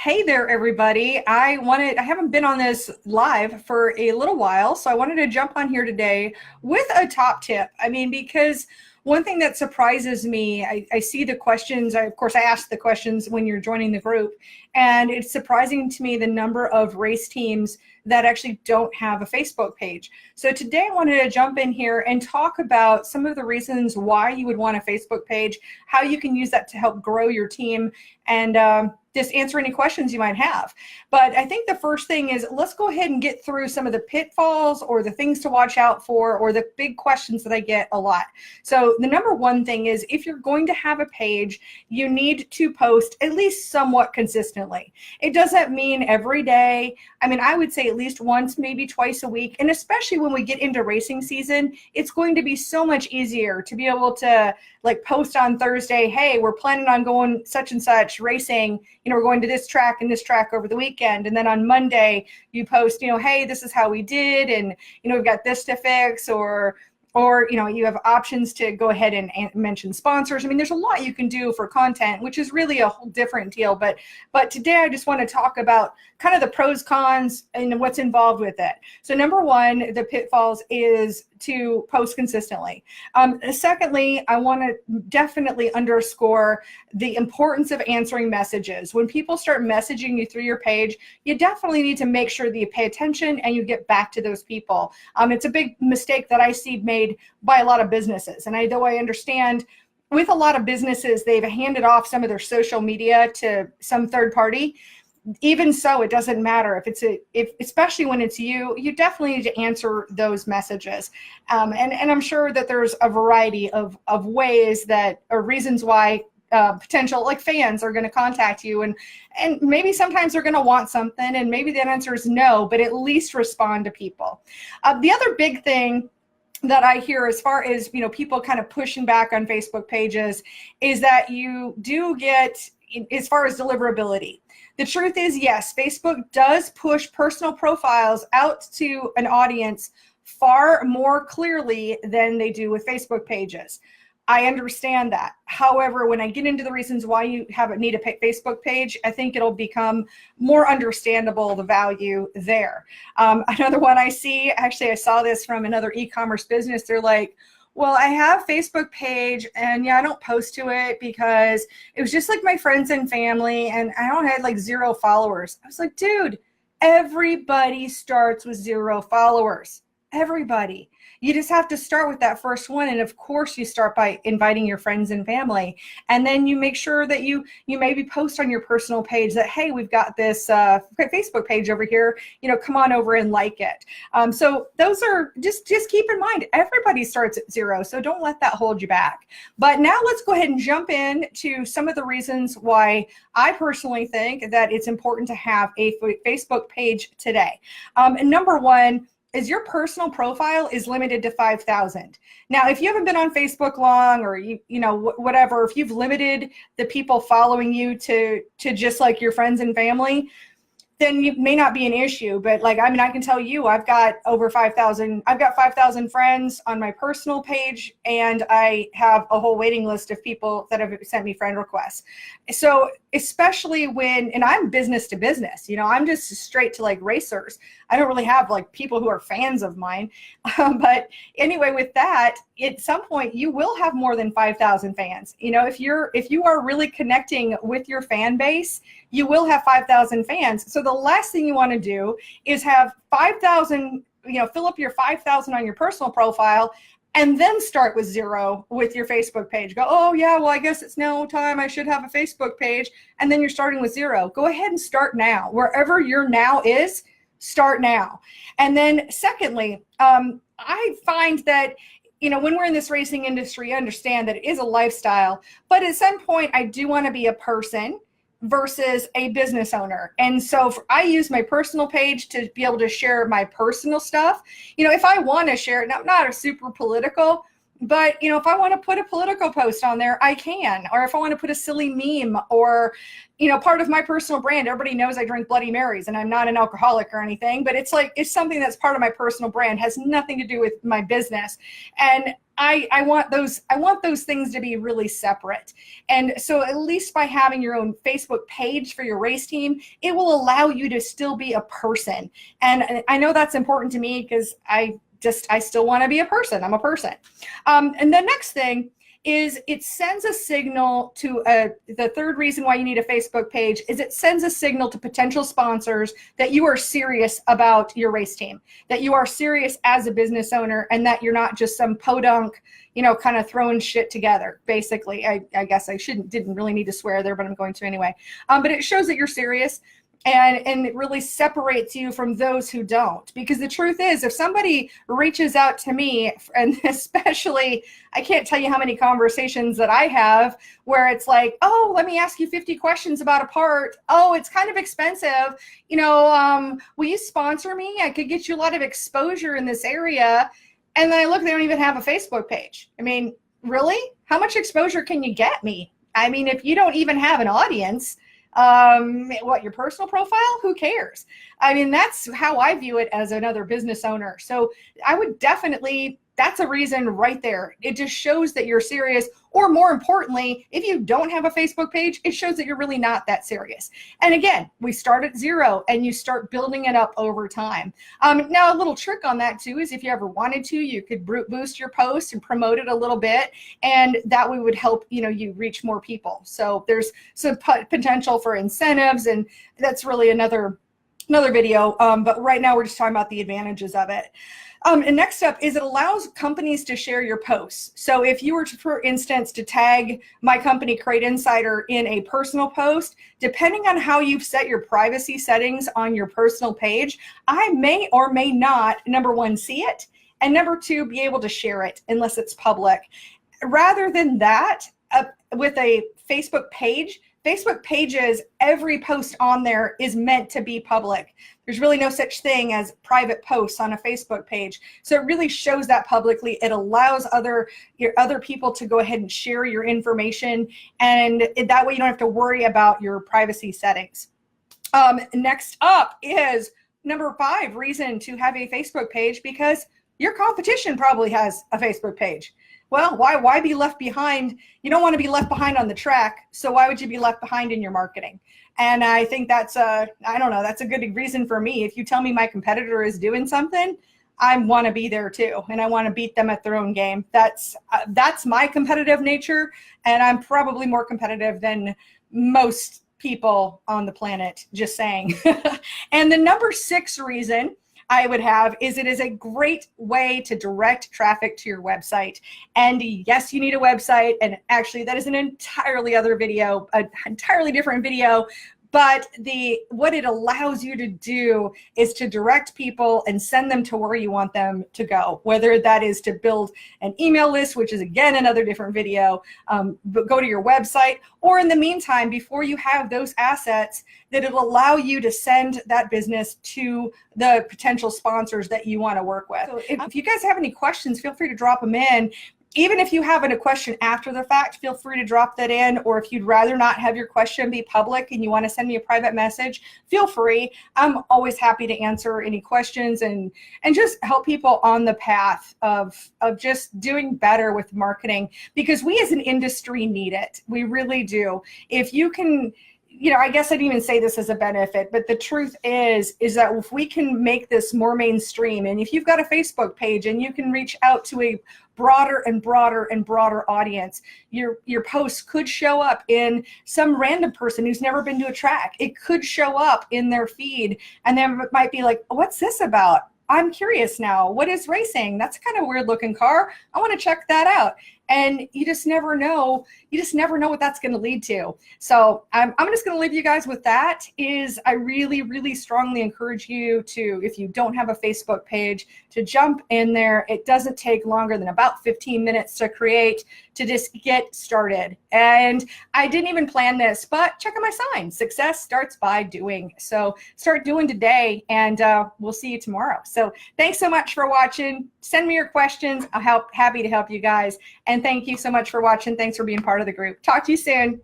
Hey there, everybody. I haven't been on this live for a little while, so I wanted to jump on here today with a top tip. Because one thing that surprises me, I see the questions. Of course, I ask the questions when you're joining the group, and it's surprising to me the number of race teams that actually don't have a Facebook page. So today I wanted to jump in here and talk about some of the reasons why you would want a Facebook page, how you can use that to help grow your team, and just answer any questions you might have. But I think the first thing is, let's go ahead and get through some of the pitfalls or the things to watch out for or the big questions that I get a lot. So the number one thing is, if you're going to have a page, you need to post at least somewhat consistently. It doesn't mean every day. I would say at least once, maybe twice a week. And especially when we get into racing season, it's going to be so much easier to be able to post on Thursday, hey, we're planning on going such and such racing, we're going to this track and this track over the weekend. And then on Monday you post, hey, this is how we did. And, we've got this to fix, or you have options to go ahead and mention sponsors. There's a lot you can do for content, which is really a whole different deal. But today I just want to talk about kind of the pros, cons, and what's involved with it. So number one, the pitfalls is to post consistently. Secondly, I want to definitely underscore the importance of answering messages. When people start messaging you through your page, you definitely need to make sure that you pay attention and you get back to those people. It's a big mistake that I see made by a lot of businesses. And though I understand with a lot of businesses, they've handed off some of their social media to some third party. Even so, it doesn't matter if especially when it's you definitely need to answer those messages. And I'm sure that there's a variety of ways that, or reasons why potential fans are going to contact you, and maybe sometimes they're going to want something, and maybe the answer is no, but at least respond to people. The other big thing that I hear as far as people kind of pushing back on Facebook pages is that you do get, as far as deliverability. The truth is, yes, Facebook does push personal profiles out to an audience far more clearly than they do with Facebook pages. I understand that. However, when I get into the reasons why you need a Facebook page, I think it'll become more understandable, the value there. Another one I see, actually I saw this from another e-commerce business. They're like, well, I have a Facebook page and I don't post to it because it was just my friends and family, and I don't have 0 followers. I was like, dude, everybody starts with 0 followers. Everybody. You just have to start with that first one. And of course you start by inviting your friends and family. And then you make sure that you maybe post on your personal page that, hey, we've got this Facebook page over here, come on over and like it. So those are just keep in mind, everybody starts at 0. So don't let that hold you back. But now let's go ahead and jump in to some of the reasons why I personally think that it's important to have a Facebook page today. And number one is your personal profile is limited to 5,000. Now, if you haven't been on Facebook long, or whatever, if you've limited the people following you to just your friends and family, then it may not be an issue. But I can tell you, I've got over 5,000. I've got 5,000 friends on my personal page, and I have a whole waiting list of people that have sent me friend requests. So especially and I'm business to business, I'm just straight to racers. I don't really have people who are fans of mine. But anyway, with that, at some point you will have more than 5,000 fans. If you are really connecting with your fan base, you will have 5,000 fans. So the last thing you want to do is have 5,000, fill up your 5,000 on your personal profile and then start with 0 with your Facebook page. Go, oh yeah, well, I guess it's now time I should have a Facebook page. And then you're starting with 0. Go ahead and start now. Wherever your now is, start now. And then secondly, I find that when we're in this racing industry, I understand that it is a lifestyle, but at some point I do want to be a person versus a business owner. And so I use my personal page to be able to share my personal stuff. If I want to share it, not a super political, But, if I want to put a political post on there, I can. Or if I want to put a silly meme or, part of my personal brand, everybody knows I drink Bloody Marys and I'm not an alcoholic or anything, but it's something that's part of my personal brand, has nothing to do with my business. And I want those things to be really separate. And so at least by having your own Facebook page for your race team, it will allow you to still be a person. And I know that's important to me because I still want to be a person. I'm a person. And the next thing is it sends a signal to the third reason why you need a Facebook page is it sends a signal to potential sponsors that you are serious about your race team, that you are serious as a business owner, and that you're not just some podunk, kind of throwing shit together. Basically, I guess I didn't really need to swear there, but I'm going to anyway. But it shows that you're serious. And it really separates you from those who don't. Because the truth is, if somebody reaches out to me, and especially, I can't tell you how many conversations that I have where it's like, oh, let me ask you 50 questions about a part. Oh, it's kind of expensive. Will you sponsor me? I could get you a lot of exposure in this area. And then I look, they don't even have a Facebook page. I mean, really? How much exposure can you get me? I mean, if you don't even have an audience, your personal profile, who cares? I mean, that's how I view it as another business owner. So I would definitely, that's a reason right there. It just shows that you're serious, or more importantly, if you don't have a Facebook page, it shows that you're really not that serious. And again, we start at 0 and you start building it up over time. Now a little trick on that too is if you ever wanted to, you could boost your post and promote it a little bit, and that would help, you reach more people. So there's some potential for incentives, and that's really another video. But right now we're just talking about the advantages of it. And next up is it allows companies to share your posts. So if you were to, for instance, to tag my company Crate Insider in a personal post, depending on how you've set your privacy settings on your personal page, I may or may not, number one, see it, and number two, be able to share it unless it's public. Rather than that, with a Facebook page, Facebook pages, every post on there is meant to be public. There's really no such thing as private posts on a Facebook page. So it really shows that publicly. It allows other people to go ahead and share your information. And that way you don't have to worry about your privacy settings. Next up is number 5 reason to have a Facebook page, because your competition probably has a Facebook page. Well, why be left behind? You don't want to be left behind on the track. So why would you be left behind in your marketing? And I think that's that's a good reason for me. If you tell me my competitor is doing something, I want to be there too. And I want to beat them at their own game. That's my competitive nature. And I'm probably more competitive than most people on the planet, just saying. And the number 6 reason I would have is it is a great way to direct traffic to your website. And yes, you need a website. And actually that is an entirely different video. But what it allows you to do is to direct people and send them to where you want them to go, whether that is to build an email list, which is again another different video, but go to your website, or in the meantime, before you have those assets, that it'll allow you to send that business to the potential sponsors that you want to work with. So if you guys have any questions, feel free to drop them in. Even if you have a question after the fact, feel free to drop that in. Or if you'd rather not have your question be public and you want to send me a private message, feel free. I'm always happy to answer any questions and just help people on the path of just doing better with marketing, because we as an industry need it. We really do. If you can, I guess I'd even say this as a benefit, but the truth is that if we can make this more mainstream, and if you've got a Facebook page and you can reach out to a broader and broader and broader audience, your posts could show up in some random person who's never been to a track. It could show up in their feed, and they might be like, what's this about? I'm curious now. What is racing? That's kind of a weird looking car. I want to check that out. and you just never know. You just never know what that's going to lead to. So I'm just going to leave you guys with that. Is I really, really strongly encourage you to, if you don't have a Facebook page, to jump in there. It doesn't take longer than about 15 minutes to create, to just get started. And I didn't even plan this, but check out my sign. Success starts by doing. So start doing today, and we'll see you tomorrow. So thanks so much for watching. Send me your questions. Happy to help you guys. And thank you so much for watching. Thanks for being part of the group. Talk to you soon.